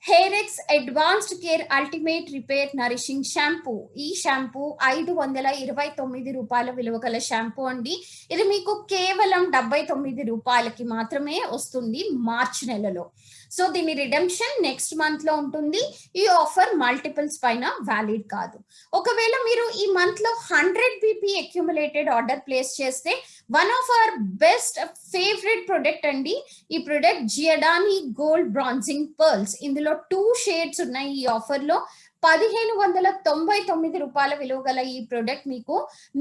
Speaker 1: HairX advanced care ultimate repair nourishing shampoo, ఈ షాంపూ 529 రూపాయల విలువ గల షాంపూ అండి. ఇది మీకు కేవలం 79 రూపాయలకి మాత్రమే వస్తుంది మార్చ్ నెలలో. సో దీని రిడెంప్షన్ నెక్స్ట్ మంత్ లో ఉంటుంది. ఈ ఆఫర్ మల్టిపుల్స్ పైన వ్యాలిడ్ కాదు. ఒకవేళ మీరు ఈ మంత్ లో 100 BP అక్యుములేటెడ్ ఆర్డర్ ప్లేస్ చేస్తే one of our best favourite product అండి ఈ ప్రొడక్ట్, జియడాని గోల్డ్ బ్రాంజింగ్ పర్ల్స్. ఇందులో 2 షేడ్స్ ఉన్నాయి. ఈ ఆఫర్ లో 1599 రూపాయల విలువ గల ఈ ప్రొడక్ట్ మీకు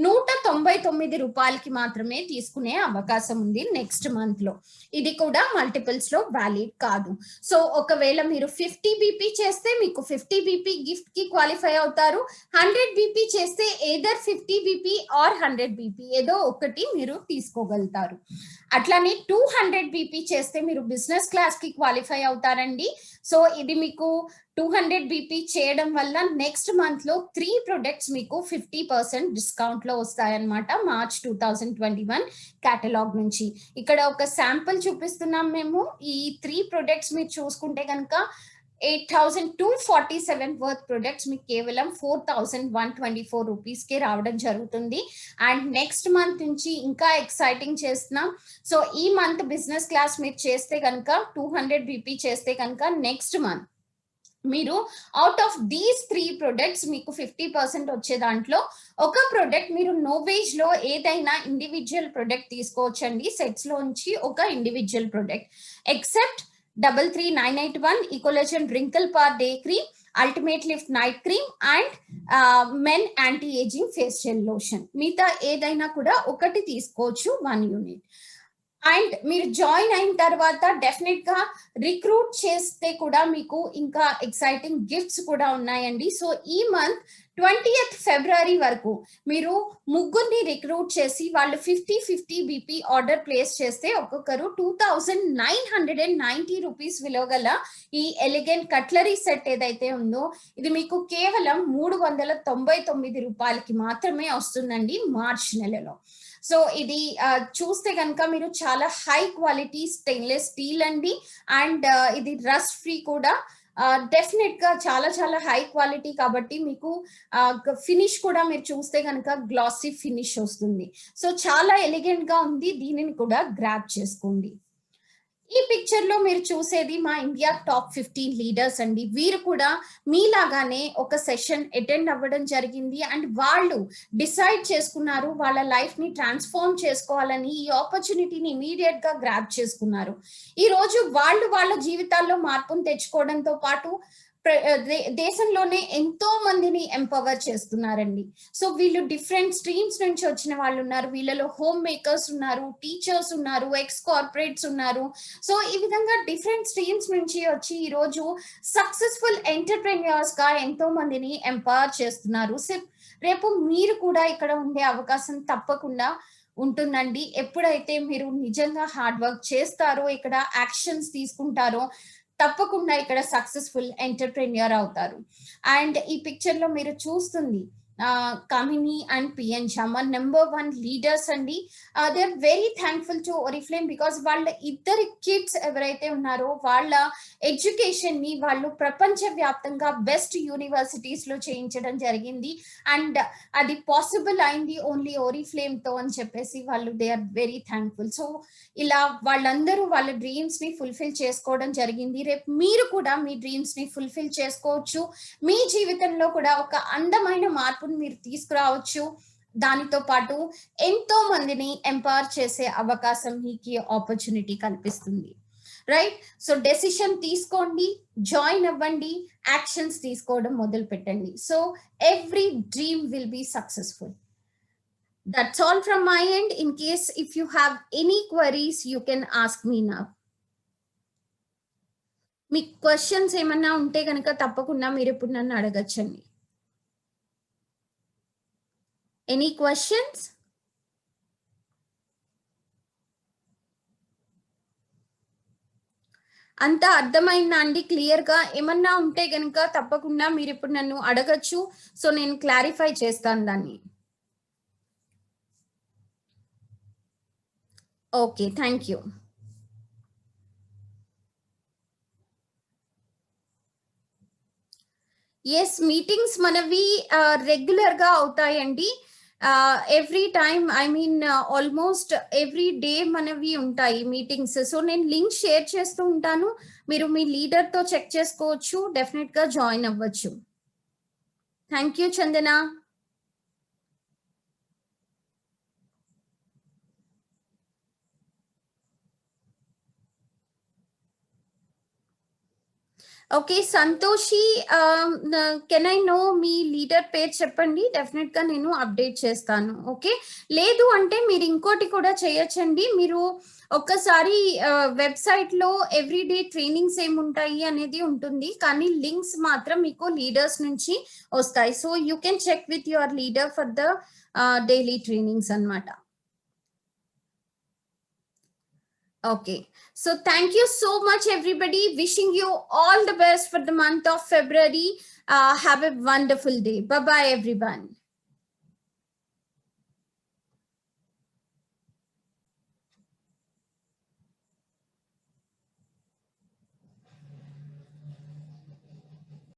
Speaker 1: 199 రూపాయలకి మాత్రమే తీసుకునే అవకాశం ఉంది నెక్స్ట్ మంత్ లో. ఇది కూడా మల్టిపుల్స్ లో వ్యాలిడ్ కాదు. సో ఒకవేళ మీరు 50 BP చేస్తే మీకు 50 BP గిఫ్ట్ కి క్వాలిఫై అవుతారు. 100 BP చేస్తే ఏదర్ 50 BP ఆర్ 100 BP ఏదో ఒకటి మీరు తీసుకోగలుగుతారు. అట్లానే 200 BP చేస్తే మీరు బిజినెస్ క్లాస్ కి క్వాలిఫై అవుతారండి. సో ఇది మీకు 200 BP చేయడం వల్ల నెక్స్ట్ మంత్ లో 3 ప్రొడక్ట్స్ మీకు 50% డిస్కౌంట్ లో వస్తాయన్నమాట. మార్చ్ 2021 కేటలాగ్ నుంచి. ఇక్కడ ఒక శాంపుల్ చూపిస్తున్నాం మేము. ఈ 3 ప్రొడక్ట్స్ మీరు చూసుకుంటే కనుక 8,247 వర్త్ ప్రొడక్ట్స్ మీకు కేవలం 4,124 రూపీస్ కి రావడం జరుగుతుంది. అండ్ నెక్స్ట్ మంత్ నుంచి ఇంకా ఎక్సైటింగ్ చేస్తున్నాం. సో ఈ మంత్ బిజినెస్ క్లాస్ మీరు చేస్తే కనుక 200 BP చేస్తే కనుక నెక్స్ట్ మంత్ మీరు అవుట్ ఆఫ్ దీస్ 3 ప్రొడక్ట్స్ మీకు 50% వచ్చే దాంట్లో ఒక ప్రొడక్ట్ మీరు నోవేజ్ లో ఏదైనా ఇండివిజువల్ ప్రొడక్ట్ తీసుకోవచ్చండి. సెట్స్ లోంచి ఒక ఇండివిజువల్ ప్రొడక్ట్, ఎక్సెప్ట్ 33981 ఈకోలజన్ రింకిల్ పార్ day cream, ultimate lift night cream and men anti ageing facial lotion. మిగతా ఏదైనా కూడా ఒకటి తీసుకోవచ్చు, 1 యూనిట్. అండ్ మీరు జాయిన్ అయిన తర్వాత డెఫినెట్ గా రిక్రూట్ చేస్తే కూడా మీకు ఇంకా ఎక్సైటింగ్ గిఫ్ట్స్ కూడా ఉన్నాయండి. సో ఈ మంత్ 20th ఫిబ్రవరి వరకు మీరు ముగ్గురిని రిక్రూట్ చేసి వాళ్ళు 50 BP ఆర్డర్ ప్లేస్ చేస్తే ఒక్కొక్కరు 2,990 రూపీస్ విలువ గల ఈ ఎలిగెంట్ కట్లరీ సెట్ ఏదైతే ఉందో ఇది మీకు కేవలం 399 రూపాయలకి మాత్రమే వస్తుందండి మార్చ్ నెలలో. సో ఇది చూస్తే కనుక మీరు చాలా హై క్వాలిటీ స్టెయిన్లెస్ స్టీల్ అండి. అండ్ ఇది రస్ట్ ఫ్రీ కూడా. డెఫినెట్ గా చాలా చాలా హై క్వాలిటీ కాబట్టి మీకు ఫినిష్ కూడా మీరు చూస్తే కనుక గ్లాసీ ఫినిష్ వస్తుంది. సో చాలా ఎలిగెంట్ గా ఉంది. దీనిని కూడా గ్రాబ్ చేసుకోండి. ఈ పిక్చర్ లో మీరు చూసేది మా ఇండియా టాప్ 15 లీడర్స్ అండి. వీరు కూడా మీలాగానే ఒక సెషన్ అటెండ్ అవ్వడం జరిగింది అండ్ వాళ్ళు డిసైడ్ చేసుకున్నారు వాళ్ళ లైఫ్ ని ట్రాన్స్ఫార్మ్ చేసుకోవాలని. ఈ ఆపర్చునిటీని ఇమీడియట్ గా గ్రాబ్ చేసుకున్నారు. ఈ రోజు వాళ్ళు వాళ్ళ జీవితాల్లో మార్పును తెచ్చుకోవడంతో పాటు దేశంలోనే ఎంతో మందిని ఎంపవర్ చేస్తున్నారండి. సో వీళ్ళు డిఫరెంట్ స్ట్రీమ్స్ నుంచి వచ్చిన వాళ్ళు ఉన్నారు. వీళ్ళలో హోమ్ మేకర్స్ ఉన్నారు, టీచర్స్ ఉన్నారు, ఎక్స్ కార్పొరేట్స్ ఉన్నారు. సో ఈ విధంగా డిఫరెంట్ స్ట్రీమ్స్ నుంచి వచ్చి ఈ రోజు సక్సెస్ఫుల్ ఎంటర్ప్రెన్యూర్స్ గా ఎంతో మందిని ఎంపవర్ చేస్తున్నారు. రేపు మీరు కూడా ఇక్కడ ఉండే అవకాశం తప్పకుండా ఉంటుందండి. ఎప్పుడైతే మీరు నిజంగా హార్డ్ వర్క్ చేస్తారో, ఇక్కడ యాక్షన్స్ తీసుకుంటారో, తప్పకుండా ఇక్కడ సక్సెస్‌ఫుల్ ఎంటర్‌ప్రెన్యూర్ అవుతారు. అండ్ ఈ పిక్చర్‌లో మీరు చూస్తుంది కామిని అండ్ పిఎన్ షా మన నంబర్ 1 లీడర్స్ అండి. They are very thankful to Oriflame because వాళ్ళ ఇద్దరి కిడ్స్ ఎవరైతే ఉన్నారో వాళ్ళ ఎడ్యుకేషన్‌ని వాళ్ళు ప్రపంచవ్యాప్తంగా బెస్ట్ యూనివర్సిటీస్‌లో చేయించడం జరిగింది. అండ్ అది పాసిబుల్ అయింది ఓన్లీ ఓరిఫ్లేమ్‌తో అని చెప్పేసి వాళ్ళు they are very thankful. So, ఇలా వాళ్ళందరూ వాళ్ళ డ్రీమ్స్‌ని ఫుల్‌ఫిల్ చేసుకోవడం జరిగింది. రేపు మీరు కూడా మీ డ్రీమ్స్‌ని ఫుల్‌ఫిల్ చేసుకోవచ్చు. మీ జీవితంలో కూడా ఒక అందమైన మార్పుని మీరు తీసుకురావచ్చు. దానితో పాటు ఎంతో మందిని ఎంపవర్ చేసే అవకాశం మీకు ఈ ఆపర్చునిటీ కల్పిస్తుంది. రైట్? సో, డెసిషన్ తీసుకోండి, జాయిన్ అవ్వండి, యాక్షన్స్ తీసుకోవడం మొదలుపెట్టండి. So, every dream will be successful. That's all from my end. In case if you have any queries, you can ask me now. Me questions ఏమన్నా ఉంటే గనక తప్పకుండా మీరిప్పుడు నన్ను అడగొచ్చండి. Any questions? అంతా అర్థమైందా అండి క్లియర్‌గా? ఏమన్నా ఉంటే గనక తప్పకుండా మీరిప్పుడు నన్ను అడగొచ్చు. సో, నేను క్లారిఫై చేస్తాను దాన్ని. Okay. Thank you. Yes. Meetings మనవి రెగ్యులర్‌గా అవుతాయండి. Every time I mean almost every day మనవి ఉంటాయి మీటింగ్స్. సో, నేను లింక్ షేర్ చేస్తూ ఉంటాను. మీరు మీ లీడర్‌తో చెక్ చేసుకోవచ్చు. డెఫినిట్‌గా జాయిన్ అవ్వచ్చు. Thank you Chandana. Okay. Santoshi can I know me leader పేరు చెప్పండి. డెఫినిట్‌గా నేను అప్డేట్ చేస్తాను. ఓకే. లేదు అంటే మీరు ఇంకోటి కూడా చేయొచ్చండి. మీరు ఒక్కసారి వెబ్‌సైట్‌లో ఎవ్రీడే ట్రైనింగ్స్ ఏముంటాయి అనేది ఉంటుంది. కానీ లింక్స్ మాత్రం మీకు లీడర్స్ నుంచి వస్తాయి. So, you can check with your leader for the daily trainings అన్నమాట. Okay. So thank you so much, everybody. Wishing you all the best for the month of February. Have a wonderful day. Bye bye, everyone.